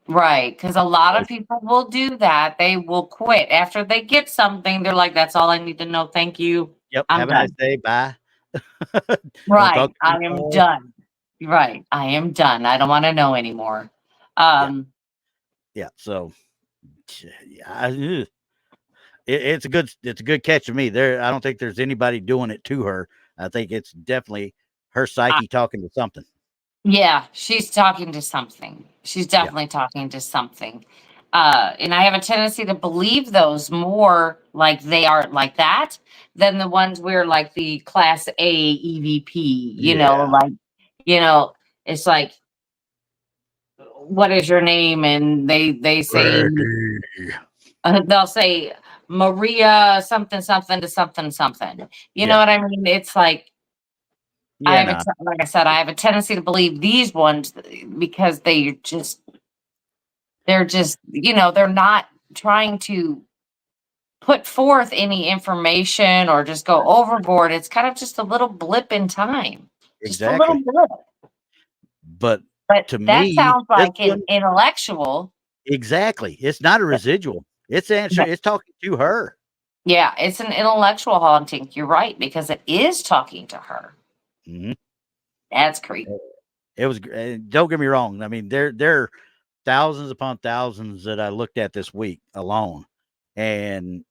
Right, because a lot So, of people will do that. They will quit after they get something. They're like, "That's all I need to know. Thank you. yep. I'm Have a nice done." day. Bye. Don't talk Right, to me I no am more. done. Right, I am done. I don't want to know anymore. Yeah. Um, Yeah. So yeah, it's a good catch to me. I don't think there's anybody doing it to her. I think it's definitely her I, psyche talking to something. yeah, she's talking to something. She's Yeah. definitely talking to something. And I have a tendency to believe those more like they are like that than the ones where like the class A EVP, Yeah. like, you know, it's like, what is your name? And they say, Brandi. they'll say Maria something something to something something. You know Yeah. what I mean? It's like, Yeah. No. like I said, I have a tendency to believe these ones because they're just, they're not trying to put forth any information or just go overboard. It's kind of just a little blip in time, just a little Exactly. blip. But But to that me, sounds this like an one intellectual. exactly. It's not a residual. It's answer. It's talking to her. Yeah, it's an intellectual haunting. You're right, because it is talking to her. Mhm. That's creepy. It was. Don't get me wrong. I mean, there are thousands upon thousands that I looked at this week alone, and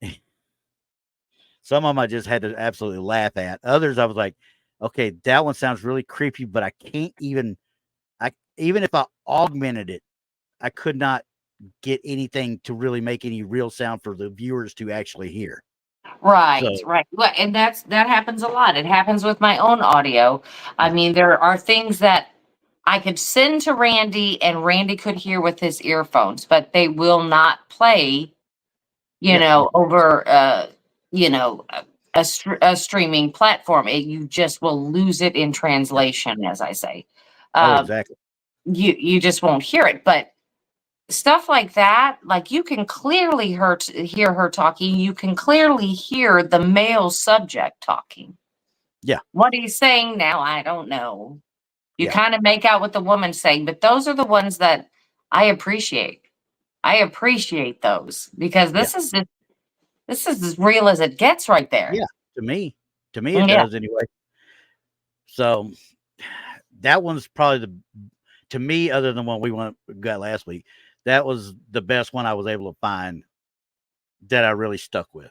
some of them I just had to absolutely laugh at. Others I was like, okay, that one sounds really creepy, but I can't even. Even if I augmented it, I could not get anything to really make any real sound for the viewers to actually hear. Right, So right. Well, and that happens a lot. It happens with my own audio. I yeah, mean, there are things that I could send to Randy and Randy could hear with his earphones, but they will not play, yeah. over a streaming platform. You just will lose it in Yeah. translation, as I say. Oh, Uh, exactly. you just won't hear it. But stuff like that, like you can clearly hear her talking. You can clearly hear the male subject talking. Yeah, What he's saying now, I don't know. You yeah, kind of make out what the woman's saying, but those are the ones that I appreciate. I appreciate those because yeah, this is as real as it gets right there. yeah. To me, it Yeah. does anyway. So that one's probably to me, other than one got last week, that was the best one I was able to find that I really stuck with.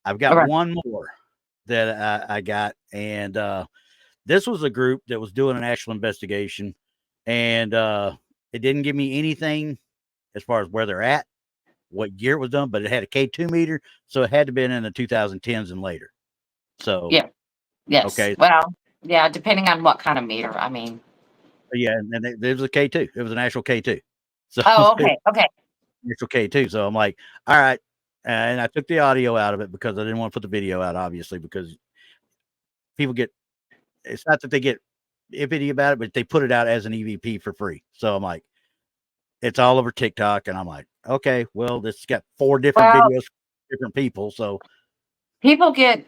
I've All got right. one more that I got, and this was a group that was doing an actual investigation, and it didn't give me anything as far as where they're at, what year it was done, but it had a K2 meter, so it had to been in the 2010s and later. So Yeah. Yes. okay, Well, yeah, depending on what kind of meter. I mean, yeah, and it was a K2. It was an actual K2. So oh, okay. Okay. It's okay too. So I'm like, all right. And I took the audio out of it because I didn't want to put the video out, obviously, because people get, it's not that they get iffy about it, but they put it out as an EVP for free. So I'm like, it's all over TikTok. And I'm like, okay, well, this got 4 different Well, videos, different people. So people get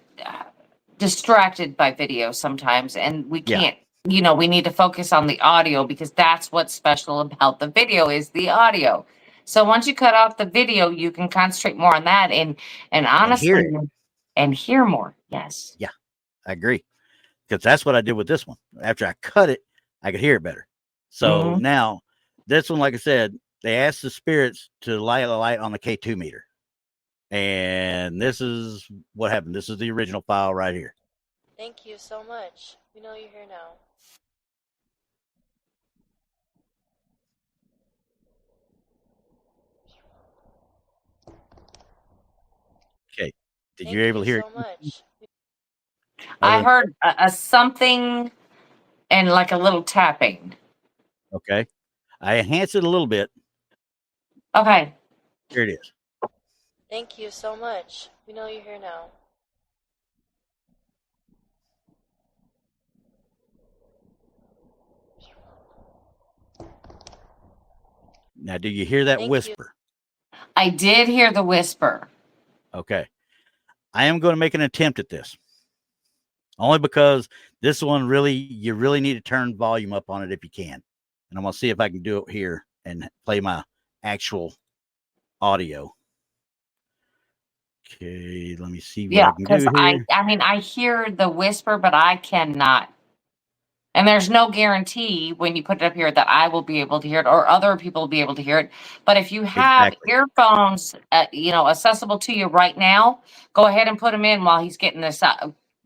distracted by video sometimes, and we yeah, can't, we need to focus on the audio because that's what's special about the video is the audio. So once you cut off the video, you can concentrate more on that and and hear honestly it. and hear more. Yes. Yeah, I agree. Because that's what I did with this one. After I cut it, I could hear it better. So Mhm. now this one, like I said, they asked the spirits to light a light on the K2 meter. And this is what happened. This is the original file right here. Thank you so much. We know you're here now. Okay. Did you Thank able you to hear so it? much. I Other than, heard a something and like a little tapping. okay. I enhanced it a little bit. Okay. Here it is. Thank you so much. We know you're here now. Now, do you hear that Thank you. whisper? I did hear the whisper. Okay. I am going to make an attempt at this. Only because this one really, you really need to turn volume up on it if you can. And I'm going to see if I can do it here and play my actual audio. Okay, let me see what Yeah, I can because do here. I mean, I hear the whisper, but I cannot. And there's no guarantee when you put it up here that I will be able to hear it or other people will be able to hear it. But if you have Exactly. earphones, accessible to you right now, go ahead and put them in while he's getting this,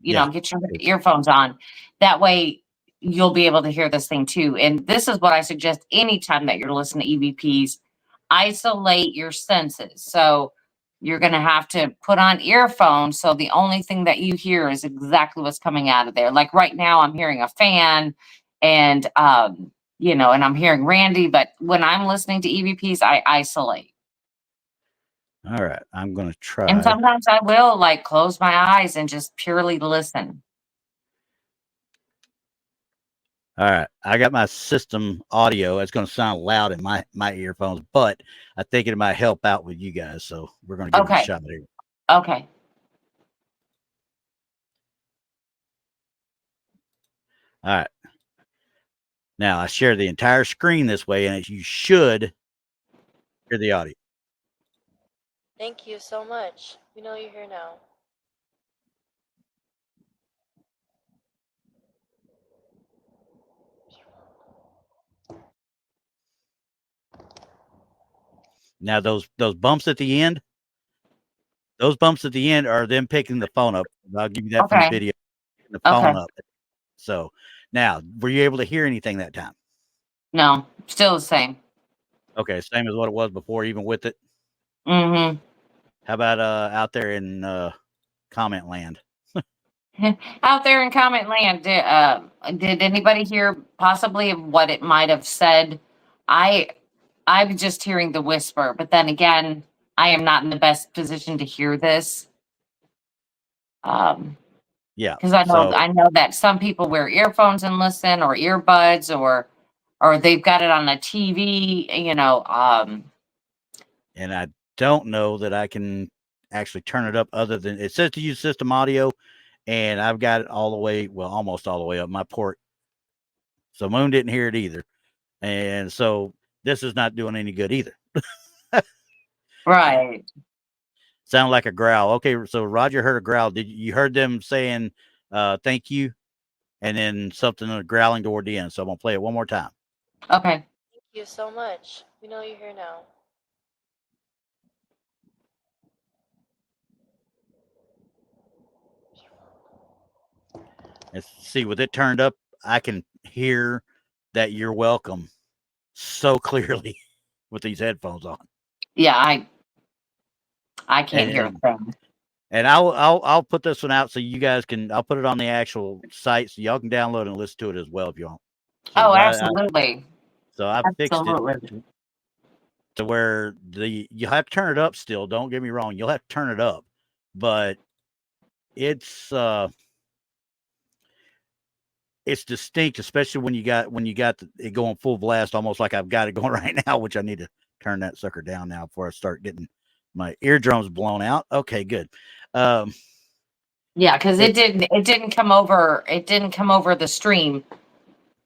Yeah. get your earphones on. That way you'll be able to hear this thing too. And this is what I suggest anytime that you're listening to EVPs, isolate your senses. So you're going to have to put on earphones. So the only thing that you hear is exactly what's coming out of there. Like right now, I'm hearing a fan and, and I'm hearing Randy. But when I'm listening to EVPs, I isolate. All right. I'm going to And try. sometimes I will like close my eyes and just purely listen. All right. I got my system audio. It's going to sound loud in my earphones, but I think it might help out with you guys. So we're going to give it a Okay. shot here. Okay. All right. Now I share the entire screen this way, and you should hear the audio. Thank you so much. We know you're here now. Now those bumps at the end, are them picking the phone up. I'll give you that from the Okay. video. The Okay. phone up. So now, were you able to hear anything that time? No, still the same. Okay, same as what it was before, even with it. Mm-hmm. How about out there in comment land? Out there in comment land, did anybody hear possibly what it might have said? I'm just hearing the whisper, but then again, I am not in the best position to hear this. Yeah. Because I So know that some people wear earphones and listen, or earbuds, or they've got it on a TV. and I don't know that I can actually turn it up other than it says to use system audio, and I've got it all the way, well, almost all the way up my port. So Moon didn't hear it either. And so this is not doing any good either. Right. Sound like a growl. Okay, so Roger heard a growl. Did you heard them saying thank you? And then something growling toward the end. So I'm gonna play it one more time. Okay. Thank you so much. We know you're here now. And see, with it turned up, I can hear that you're welcome so clearly with these headphones on. Yeah, I can't hear a And thing. and I'll put this one out so you guys can. I'll put it on the actual site so y'all can download and listen to it as well if you want. So Oh, I absolutely. fixed it. Absolutely. to where you have to turn it up still. Don't get me wrong. You'll have to turn it up, but it's distinct, especially when you got it going full blast, almost like I've got it going right now, which I need to turn that sucker down now before I start getting my eardrums blown out. Okay, good. Yeah, because it didn't come over the stream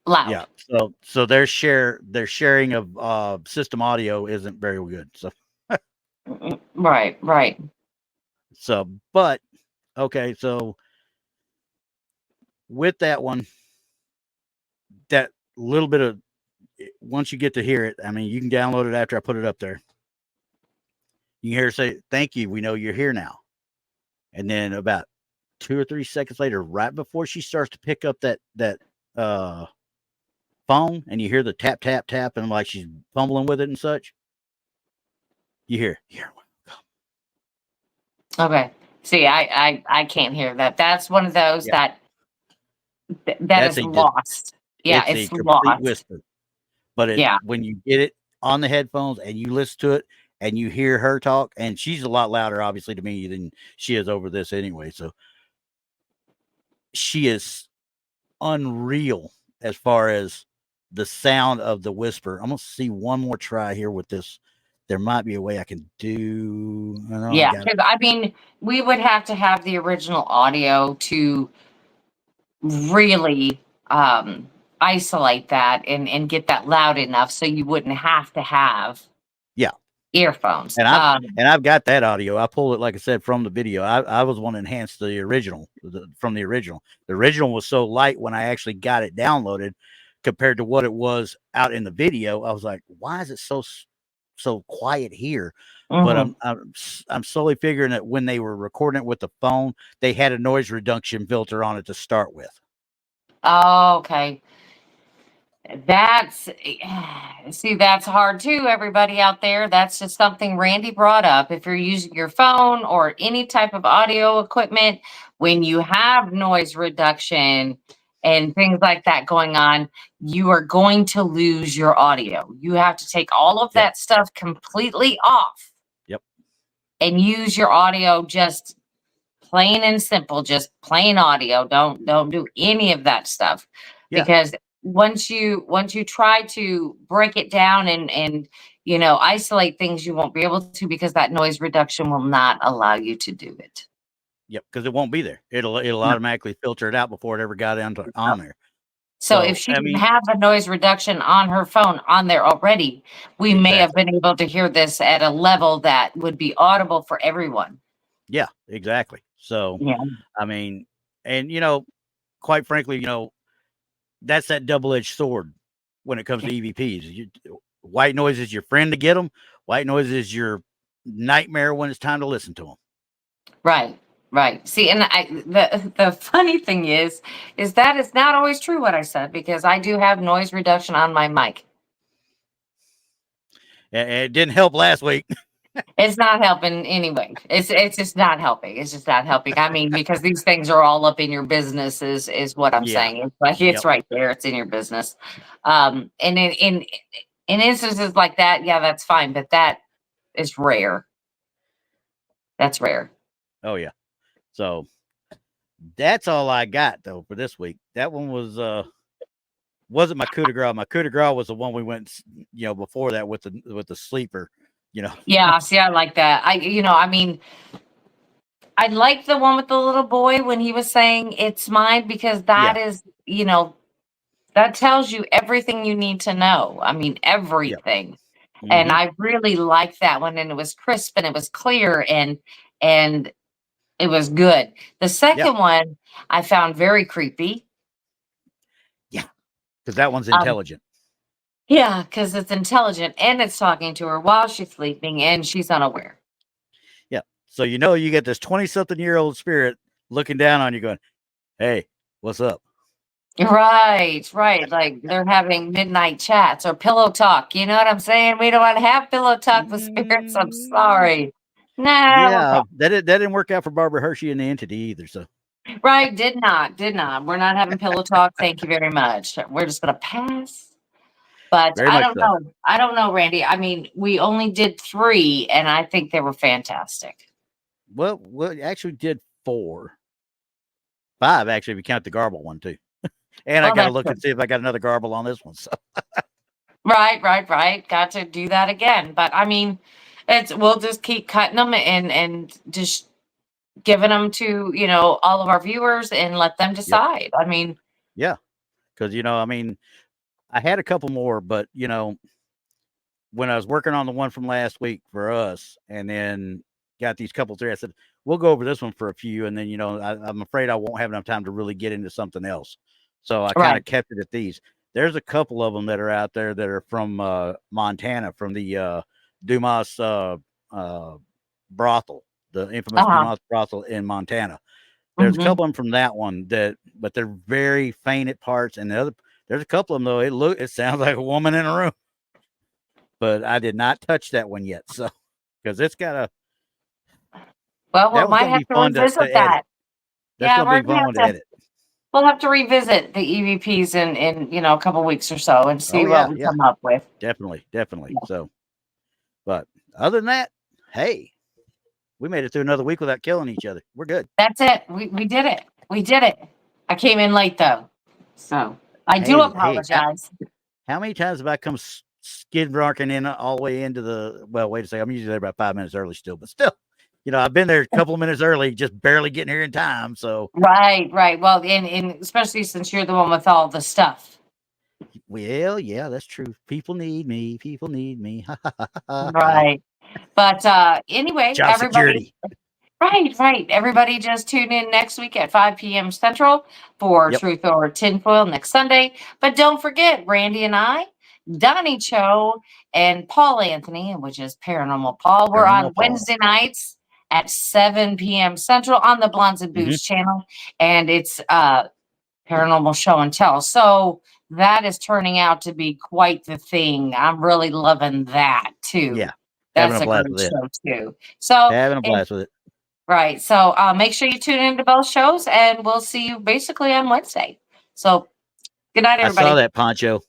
loud. Yeah. So their sharing of system audio isn't very good. So Right. so but okay, so with that one, that little bit of, once you get to hear it, I mean, you can download it after I put it up there. You can hear her say, "Thank you, we know you're here now." And then about 2 or 3 seconds later, right before she starts to pick up that phone, and you hear the tap tap tap, and like she's fumbling with it and such, you hear, "Here." Okay. See, I can't hear that. That's one of those Yeah. that That's is lost. Yeah, it's a it's complete lost. whisper. But Yeah. when you get it on the headphones and you listen to it and you hear her talk, and she's a lot louder, obviously, to me than she is over this anyway. So she is unreal as far as the sound of the whisper. I'm gonna see one more try here with this. There might be a way I can do. Yeah, because I mean, we would have to have the original audio to really isolate that and get that loud enough so you wouldn't have to have earphones. And I've got that audio. I pulled it, like I said, from the video. I was want to enhance the original from the original. The original was so light when I actually got it downloaded compared to what it was out in the video. I was like, why is it so quiet here? But I'm slowly figuring that when they were recording it with the phone, they had a noise reduction filter on it to start with. Oh, okay. That's hard too, everybody out there. That's just something Randy brought up. If you're using your phone or any type of audio equipment, when you have noise reduction and things like that going on, you are going to lose your audio. You have to take all of that stuff completely off. Yep. And use your audio just plain and simple, just plain audio. Don't do any of that stuff. Yeah. Because once you try to break it down and isolate things, you won't be able to, because that noise reduction will not allow you to do it. Yep, because it won't be there. It'll automatically filter it out before it ever got on there. So if she didn't have a noise reduction on her phone on there already, we may have been able to hear this at a level that would be audible for everyone. Yeah, exactly. So, I mean, and quite frankly, that's that double-edged sword when it comes to EVPs. White noise is your friend to get them. White noise is your nightmare when it's time to listen to them. Right. See, and the funny thing is that it's not always true what I said, because I do have noise reduction on my mic. It didn't help last week. It's not helping anyway. It's just not helping. It's just not helping. I mean, because these things are all up in your business is what I'm saying. It's like it's right there. It's in your business. And in instances like that, yeah, that's fine. But that is rare. That's rare. Oh yeah. So that's all I got though for this week. That one wasn't my coup de grace. My coup de grace was the one we went, before that with the sleeper. Yeah, see, I like that. I mean, I like the one with the little boy when he was saying it's mine, because that is, that tells you everything you need to know. I mean, everything. Mm-hmm. And I really liked that one, and it was crisp and it was clear and it was good. The second one I found very creepy. Yeah, because that one's intelligent. Yeah, because it's intelligent and it's talking to her while she's sleeping and she's unaware. Yeah. So you get this 20-something-year-old spirit looking down on you going, "Hey, what's up?" Right. Like they're having midnight chats or pillow talk. You know what I'm saying? We don't want to have pillow talk with spirits. I'm sorry. No. Yeah, that didn't work out for Barbara Hershey and the Entity either. So. Right. Did not. We're not having pillow talk. Thank you very much. We're just going to pass. But Very I much don't so. know. I don't know, Randy. I mean, we only did 3, and I think they were fantastic. Well, we actually did 4. 5, actually, if you count the garble one, too. And I Well, got to that's look good. and see if I got another garble on this one. So, Right. Got to do that again. But I mean, we'll just keep cutting them and just giving them to, all of our viewers and let them yep. decide. I mean, Yeah. Because, I mean, I had a couple more, but, when I was working on the one from last week for us and then got these couple 3, I said, we'll go over this one for a few. And then, I'm afraid I won't have enough time to really get into something else. So I kind right. of kept it at these. There's a couple of them that are out there that are from Montana, from the Dumas brothel, the infamous Uh-huh. Dumas brothel in Montana. There's a Hmm. couple of them from that one but they're very faint at parts. And there's a couple of them though. It sounds like a woman in a room. But I did not touch that one yet. So, because it's got a, Well, we that one's might going to have be to fun to revisit edit. that. That's Yeah, going to be fun to edit. we'll have to revisit the EVPs in a couple weeks or so and see Oh, what yeah. we Yeah. come up with. Definitely. Yeah. So, but other than that, hey, we made it through another week without killing each other. We're good. That's it. We did it. We did it. I came in late though, so I do Hey, apologize. how many times have I come skid marking in all the way into well, wait a second. I'm usually there about 5 minutes early still, but still, I've been there a couple of minutes early, just barely getting here in time. So, Right. Well, and especially since you're the one with all the stuff. well, yeah, that's true. People need me. People need me. Right. But anyway, Job everybody. security. Right. Everybody just tune in next week at 5 p.m. Central for Yep. Truth or Tinfoil next Sunday. But don't forget, Randy and I, Donnie Cho, and Paul Anthony, which is Paranormal Paul, we're on Paranormal Paul. Wednesday nights at 7 p.m. Central on the Blondes and Mm-hmm. Booze channel. And it's Paranormal Show and Tell. So that is turning out to be quite the thing. I'm really loving that too. Yeah. That's Having a a blast great with it. show too. So Having a blast with it. right. So make sure you tune into both shows and we'll see you basically on Wednesday. So good night, I everybody. saw that, Poncho.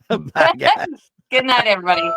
Bye, guys. Good night, everybody.